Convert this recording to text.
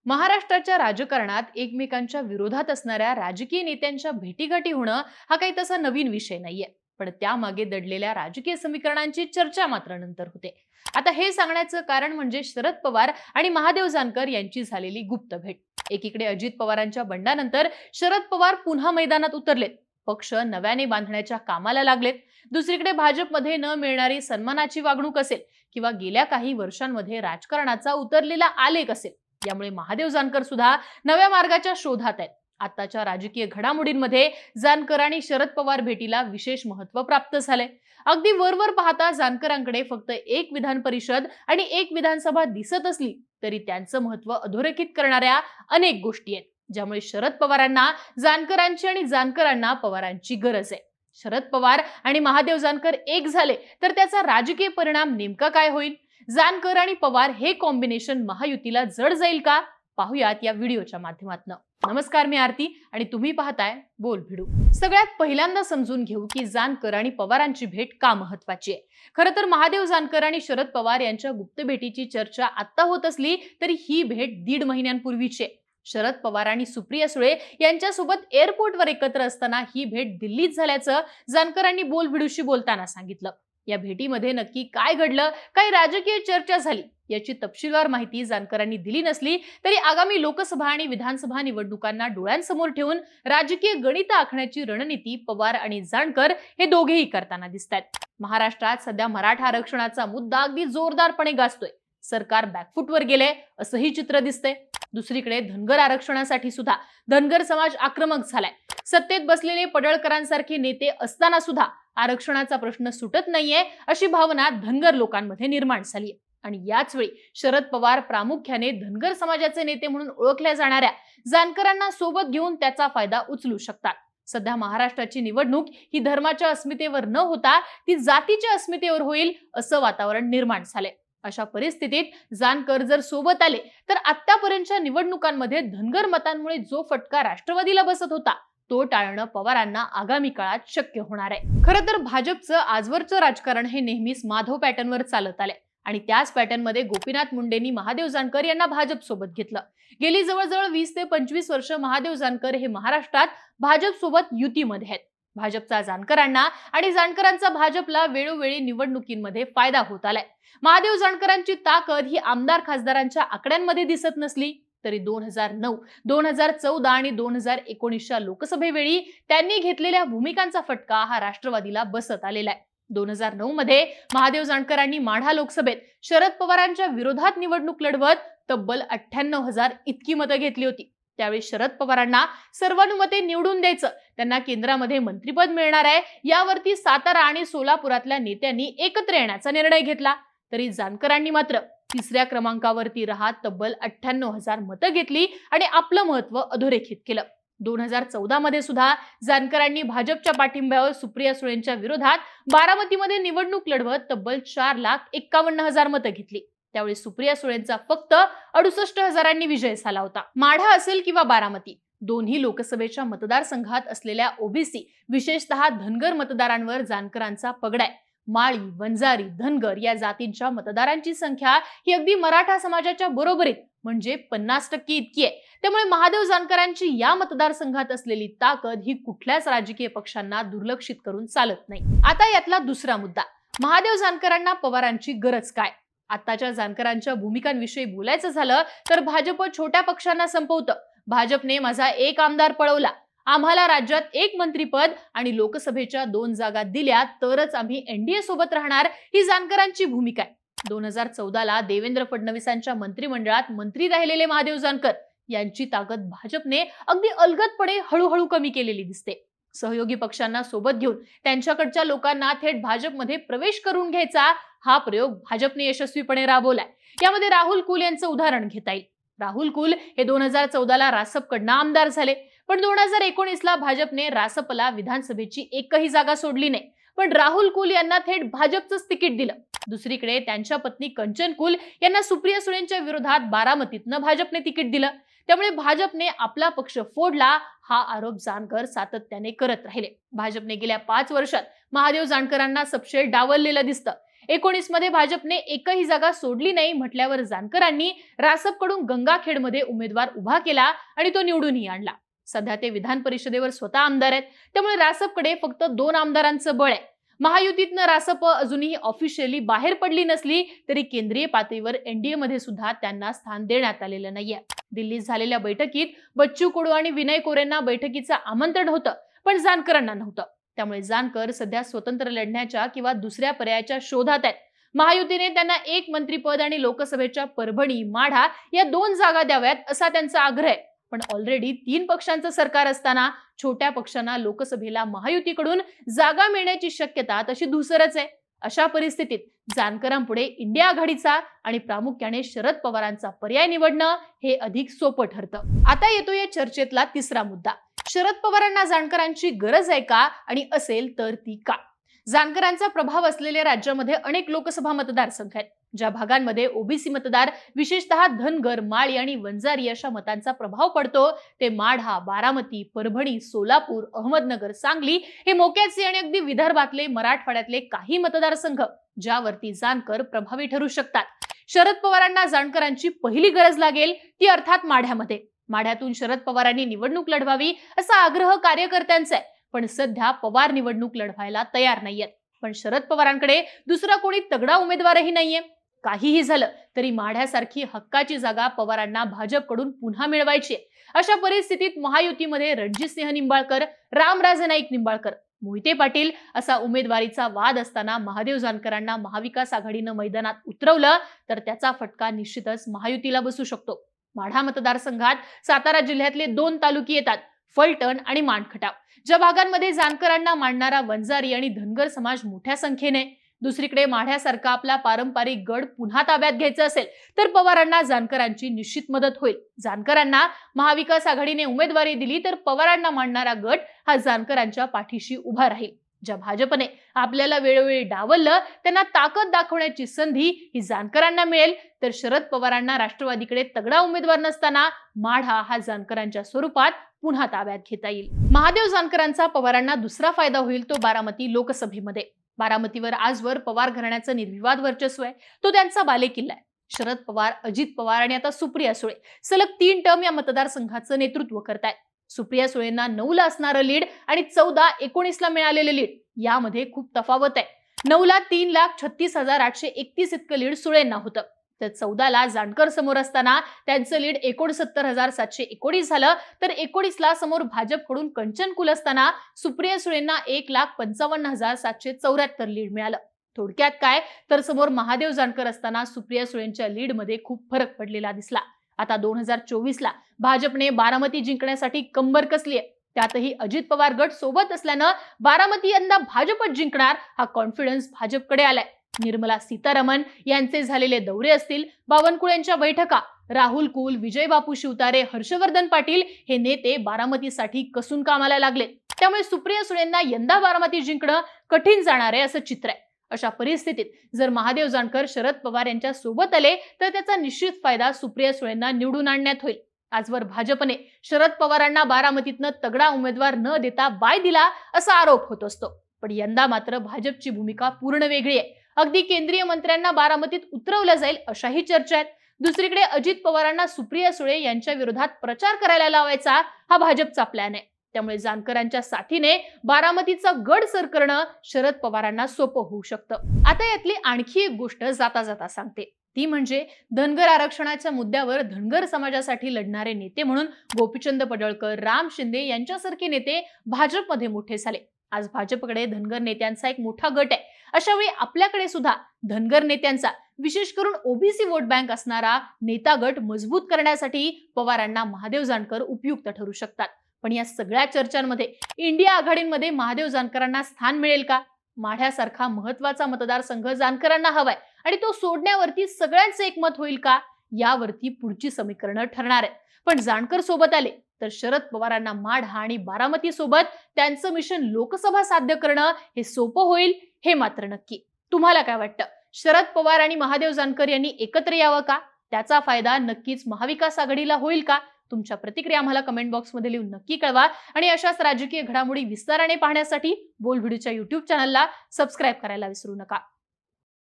महाराष्ट्राच्या राजकारणात एकमेकांच्या विरोधात असणाऱ्या राजकीय नेत्यांच्या भेटीगाठी होणं हा काही तसा नवीन विषय नाहीये. पण त्यामागे दडलेल्या राजकीय समीकरणांची चर्चा मात्र नंतर होते. आता हे सांगण्याचं कारण म्हणजे शरद पवार आणि महादेव जानकर यांची झालेली गुप्त भेट. एकीकडे अजित पवारांच्या बंडानंतर शरद पवार पुन्हा मैदानात उतरलेत. पक्ष नव्याने बांधण्याच्या कामाला लागलेत. दुसरीकडे भाजपमध्ये न मिळणारी सन्मानाची वागणूक असेल किंवा गेल्या काही वर्षांमध्ये राजकारणाचा उतरलेला आलेख असेल, यामुळे महादेव जानकर सुद्धा नव्या मार्गाच्या शोधात आहेत. आताच्या राजकीय घडामोडींमध्ये जानकर आणि शरद पवार भेटीला विशेष महत्त्व प्राप्त झाले. अगदी वरवर पाहता जानकरांकडे फक्त एक विधान परिषद आणि एक विधानसभा दिसत असली तरी त्यांचं महत्त्व अधोरेखित करणाऱ्या अनेक गोष्टी आहेत, ज्यामुळे शरद पवारांना जानकरांची आणि जानकरांना पवारांची गरज आहे. शरद पवार आणि महादेव जानकर एक झाले तर त्याचा राजकीय परिणाम नेमका काय होईल? जानकर आणि पवार हे कॉम्बिनेशन महायुतीला जड जाईल का? पाहूयात या व्हिडिओच्या माध्यमातून. नमस्कार, मी आरती आणि तुम्ही पाहताय बोल भिडू. सगळ्यात पहिल्यांदा समजून घेऊ की जानकर आणि पवारांची भेट का महत्त्वाची आहे. खरं तर महादेव जानकर आणि शरद पवार यांच्या गुप्त भेटीची चर्चा आता होत असली तरी ही भेट 1.5 महिन्यांपूर्वीची आहे. शरद पवार आणि सुप्रिया सुळे यांच्यासोबत एअरपोर्टवर एकत्र असताना ही भेट दिल्लीत झाल्याचं जानकरांनी बोल भिडूशी बोलताना सांगितलं. या भेटीमध्ये नक्की काय घडलं, काही राजकीय चर्चा झाली, याची तपशीलवार माहिती जानकरांनी दिली नसली तरी आगामी लोकसभा आणि विधानसभा निवडणुकांना डोळ्यांसमोर ठेवून राजकीय गणित आखण्याची रणनीती पवार आणि जानकर हे दोघेही करताना दिसतात. महाराष्ट्रात सध्या मराठा आरक्षणाचा मुद्दा अगदी जोरदारपणे गाजतोय. सरकार बॅकफुटवर गेले असंही चित्र दिसतंय. दुसरीकडे धनगर आरक्षणासाठी सुद्धा धनगर समाज आक्रमक झालाय. सत्तेत बसलेले पडळकरांसारखे नेते असताना सुद्धा आरक्षणाचा प्रश्न सुटत नाहीये अशी भावना धनगर लोकांमध्ये निर्माण झाली. आणि याच वेळी शरद पवार प्रामुख्याने धनगर समाजाचे नेते म्हणून ओळखल्या जाणाऱ्या जानकरांना सोबत घेऊन त्याचा फायदा उचलू शकतात. सध्या महाराष्ट्राची निवडणूक ही धर्माच्या अस्मितेवर न होता ती जातीच्या अस्मितेवर होईल असं वातावरण निर्माण झालंय. अशा परिस्थितीत जानकर जर सोबत आले तर आतापर्यंतच्या निवडणुकांमध्ये धनगर मतांमुळे जो फटका राष्ट्रवादीला बसत होता तो टाळणं पवारांना आगामी काळात शक्य होणार आहे. खरं तर भाजपचं आजवरचं राजकारण हे नेहमीच माधव पॅटर्नवर चालत आलंय आणि त्याच पॅटर्नमध्ये गोपीनाथ मुंडेंनी महादेव जानकर यांना भाजप सोबत घेतलं. गेली जवळजवळ 20 ते 25 वर्ष महादेव जानकर हे महाराष्ट्रात भाजप सोबत युतीमध्ये आहेत. भाजपचा जानकरांना आणि जानकरांचा भाजपला वेळोवेळी निवडणुकीमध्ये फायदा होत आलाय. महादेव जानकरांची ताकद ही आमदार खासदारांच्या आकड्यांमध्ये दिसत नसली तरी 2009, 2014 आणि 2019च्या लोकसभेवेळी त्यांनी घेतलेल्या भूमिकांचा फटका हा राष्ट्रवादीला बसत आलेला आहे. 2009 मध्ये महादेव जानकरांनी माढा लोकसभेत शरद पवारांच्या विरोधात निवडणूक लढवत तब्बल 98,000 इतकी मतं घेतली होती. त्यावेळी शरद पवारांना सर्वानुमते निवडून द्यायचं, त्यांना केंद्रामध्ये मंत्रिपद मिळणार आहे यावरती सातारा आणि सोलापुरातल्या नेत्यांनी एकत्र येण्याचा निर्णय घेतला. तरी जानकरांनी मात्र तिसऱ्या क्रमांकावरती राहत तब्बल 98,000 मतं घेतली आणि आपलं महत्त्व अधोरेखित केलं. 2014 मध्ये सुद्धा जानकरांनी भाजपच्या पाठिंब्यावर सुप्रिया सुळेंच्या विरोधात बारामतीमध्ये निवडणूक लढवत तब्बल 4,51,000 मतं घेतली. त्यावेळी सुप्रिया सुळेंचा फक्त 68,000 विजय झाला होता. माढा असेल किंवा बारामती, दोन्ही लोकसभेच्या मतदारसंघात असलेल्या ओबीसी विशेषतः धनगर मतदारांवर जानकरांचा पगडा आहे. माळी, वंजारी, धनगर या जातींच्या मतदारांची संख्या ही अगदी मराठा समाजाच्या बरोबरीत म्हणजे 50% इतकी आहे. त्यामुळे महादेव जानकरांची या मतदारसंघात असलेली ताकद ही कुठल्याच राजकीय पक्षांना दुर्लक्षित करून चालत नाही. आता यातला दुसरा मुद्दा, महादेव जानकरांना पवारांची गरज काय? आताच्या जानकरांच्या भूमिकांविषयी बोलायचं झालं तर भाजप छोट्या पक्षांना संपवतं. भाजपने माझा एक आमदार पळवला, आम्हाला राज्यात एक मंत्रिपद आणि लोकसभेच्या 2 जागा दिल्या तरच आम्ही एनडीए सोबत राहणार, ही जानकरांची भूमिका आहे. 2014ला देवेंद्र फडणवीसांच्या मंत्रिमंडळात मंत्री राहिलेले महादेव जानकर यांची ताकद भाजपने अगदी अलगदपणे हळूहळू कमी केलेली दिसते. सहयोगी पक्षांना सोबत घेऊन त्यांच्याकडच्या लोकांना थेट भाजपमध्ये प्रवेश करून घ्यायचा हा प्रयोग भाजपने यशस्वीपणे राबवलाय. यामध्ये राहुल कुल यांचं उदाहरण घेता येईल. राहुल कुल हे 2014ला रासपकडनं आमदार झाले, पण 2019ला भाजपने रासपला विधानसभेची एकही जागा सोडली नाही, पण राहुल कुल यांना थेट भाजपचंच तिकीट दिलं. दुसरीकडे त्यांच्या पत्नी कंचन कुल यांना सुप्रिया सुळेंच्या विरोधात बारामतीतनं भाजपने तिकीट दिलं. त्यामुळे भाजपने आपला पक्ष फोडला हा आरोप जानकर सातत्याने करत राहिले. भाजपने गेल्या 5 वर्षात महादेव जानकरांना सपशेल डावललेलं दिसतं. 19 मध्ये भाजपने एकही जागा सोडली नाही म्हटल्यावर जानकरांनी रासपकडून गंगाखेडमध्ये उमेदवार उभा केला आणि तो निवडूनही आणला. सध्या ते विधान परिषदेवर स्वतः आमदार आहेत, त्यामुळे रासपकडे फक्त 2 आमदारांचं बळ आहे. महायुतीतनं रासप अजूनही ऑफिशियली बाहेर पडली नसली तरी केंद्रीय पातळीवर एनडीए मध्ये सुद्धा त्यांना स्थान देण्यात आलेलं नाहीये. दिल्लीत झालेल्या बैठकीत बच्चू कडू आणि विनय कोरेंना बैठकीचं आमंत्रण होतं, पण जानकरांना नव्हतं. त्यामुळे जानकर सध्या स्वतंत्र लढण्याच्या किंवा दुसऱ्या पर्यायाच्या शोधात आहेत. महायुतीने त्यांना 1 मंत्रीपद आणि लोकसभेच्या परभणी, माढा या 2 जागा द्याव्यात असा त्यांचा आग्रह आहे. पण ऑलरेडी 3 पक्षांचं सरकार असताना छोट्या पक्षांना लोकसभेला महायुतीकडून जागा मिळण्याची शक्यता तशी धुसरच आहे. अशा परिस्थितीत जानकरांपुढे इंडिया आघाडीचा आणि प्रामुख्याने शरद पवारांचा पर्याय निवडणं हे अधिक सोपं ठरतं. आता येतो या चर्चेतला तिसरा मुद्दा. शरद पवारांना जानकरांची गरज आहे का, आणि असेल तर ती का? जानकरांचा प्रभाव असलेल्या राज्यामध्ये अनेक लोकसभा मतदारसंघ आहेत. ज्या भागांमध्ये ओबीसी मतदार, विशेषतः धनगर, माळी आणि वंजारी अशा मतांचा प्रभाव पडतो ते माढा, बारामती, परभणी, सोलापूर, अहमदनगर, सांगली हे मोक्याचे आणि अगदी विदर्भातले, मराठवाड्यातले काही मतदारसंघ ज्यावरती जानकर प्रभावी ठरू शकतात. शरद पवारांना जानकरांची पहिली गरज लागेल ती अर्थात माढ्यामध्ये. माढ्यातून शरद पवारांनी निवडणूक लढवावी असा आग्रह कार्यकर्त्यांचा आहे, पण सध्या पवार निवडणूक लढवायला तयार नाहीयेत. पण शरद पवारांकडे दुसरा कोणी तगडा उमेदवारही नाहीये. काहीही झालं तरी माढ्यासारखी हक्काची जागा पवारांना भाजपकडून पुन्हा मिळवायची. अशा परिस्थितीत महायुतीमध्ये रणजितसिंह निंबाळकर, रामराजे नाईक निंबाळकर, मोहिते पाटील असा उमेदवारीचा वाद असताना महादेव जानकरांना महाविकास आघाडीनं मैदानात उतरवलं तर त्याचा फटका निश्चितच महायुतीला बसू शकतो. माढा मतदारसंघात सातारा जिल्ह्यातले 2 तालुके येतात, फलटण आणि मानखटाव, ज्या भागांमध्ये जानकरांना मानणारा वंजारी आणि धनगर समाज मोठ्या संख्येने. दुसरीकडे माढ्यासारखा आपला पारंपरिक गड पुन्हा ताब्यात घ्यायचा असेल तर पवारांना जानकरांची निश्चित मदत होईल. जानकरांना महाविकास आघाडीने उमेदवारी दिली तर पवारांना मानणारा गट हा जानकरांच्या पाठीशी उभा राहील. ज्या भाजपने आपल्याला वेळोवेळी डावललं त्यांना ताकद दाखवण्याची संधी ही जानकरांना मिळेल. तर शरद पवारांना राष्ट्रवादीकडे तगडा उमेदवार नसताना माढा हा जानकरांच्या स्वरूपात पुन्हा ताब्यात घेता येईल. महादेव जानकरांचा पवारांना दुसरा फायदा होईल तो बारामती लोकसभेमध्ये. बारामतीवर आजवर पवार घराण्याचं निर्विवाद वर्चस्व आहे, तो त्यांचा बालेकिल्ला आहे. शरद पवार, अजित पवार आणि आता सुप्रिया सुळे सलग 3 टर्म या मतदारसंघाचं नेतृत्व करतायत. सुप्रिया सुळेंना 9 ला असणारं लीड आणि 14-19 ला मिळालेलं लीड यामध्ये खूप तफावत आहे. 9 ला 3,36,831 इतकं लीड सुळेंना होतं, तर 14 ला जानकर समोर असताना त्यांचं लीड 69,719 झालं. तर 19 ला समोर भाजपकडून कंचन कुल असताना सुप्रिया सुळेंना 1,55,774 लीड मिळालं. थोडक्यात काय तर समोर महादेव जानकर असताना सुप्रिया सुळेंच्या लीड मध्ये खूप फरक पडलेला दिसला. आता 2024 ला भाजपने बारामती जिंकण्यासाठी कंबर कसली आहे. त्यातही अजित पवार गट सोबत असल्यानं बारामती यंदा भाजपच जिंकणार हा कॉन्फिडन्स भाजपकडे आलाय. निर्मला सीतारामन यांचे झालेले दौरे असतील, बावनकुळेंच्या बैठका, राहुल कुल, विजय बापू शिवतारे, हर्षवर्धन पाटील हे नेते बारामतीसाठी कसून कामाला लागले. त्यामुळे सुप्रिया सुळेंना यंदा बारामती जिंकणं कठीण जाणार आहे असं चित्र आहे. अशा परिस्थितीत जर महादेव जानकर शरद पवार यांच्या सोबत आले तर त्याचा निश्चित फायदा सुप्रिया सुळेंना निवडून आणण्यात होईल. आजवर भाजपने शरद पवारांना बारामतीतनं तगडा उमेदवार न देता बाय दिला असा आरोप होत असतो, पण यंदा मात्र भाजपची भूमिका पूर्ण वेगळी आहे. अगदी केंद्रीय मंत्र्यांना बारामतीत उतरवलं जाईल अशाही चर्चा आहेत. दुसरीकडे अजित पवारांना सुप्रिया सुळे यांच्या विरोधात प्रचार करायला लावायचा हा भाजपचा प्लॅन आहे. त्यामुळे जानकरांच्या साथीने बारामतीचा गड सर करणं शरद पवारांना सोपं होऊ शकतं. आता यातली आणखी एक गोष्ट जाता जाता सांगते, ती म्हणजे धनगर आरक्षणाच्या मुद्द्यावर धनगर समाजासाठी लढणारे नेते म्हणून गोपीचंद पडळकर, राम शिंदे यांच्यासारखे नेते भाजपमध्ये मोठे झाले. आज भाजपकडे धनगर नेत्यांचा एक मोठा गट आहे. अशा वेळी आपल्याकडे सुद्धा धनगर नेत्यांचा, विशेष करून ओबीसी वोट बँक असणारा नेता गट मजबूत करण्यासाठी पवारांना महादेव जानकर उपयुक्त ठरू शकतात. पण या सगळ्या चर्चांमध्ये इंडिया आघाडीमध्ये महादेव जानकरांना स्थान मिळेल का? माढ्यासारखा महत्वाचा मतदारसंघ जानकरांना हवाय आणि तो सोडण्यावरती सगळ्यांचं एकमत होईल का, यावरती पुढची समीकरणं ठरणार आहेत. पण जानकर सोबत आले तर शरद पवारांना माढा आणि बारामती सोबत त्यांचं मिशन लोकसभा साध्य करणं हे सोपं होईल हे मात्र नक्की. तुम्हाला काय वाटतं? शरद पवार आणि महादेव जानकर यांनी एकत्र यावं का? त्याचा फायदा नक्कीच महाविकास आघाडीला होईल का? तुमच्या प्रतिक्रिया आम्हाला कमेंट बॉक्समध्ये लिहून नक्की कळवा आणि अशाच राजकीय घडामोडी विस्ताराने पाहण्यासाठी बोल्ड व्हिडिओच्या YouTube चॅनलला सबस्क्राईब करायला विसरू नका.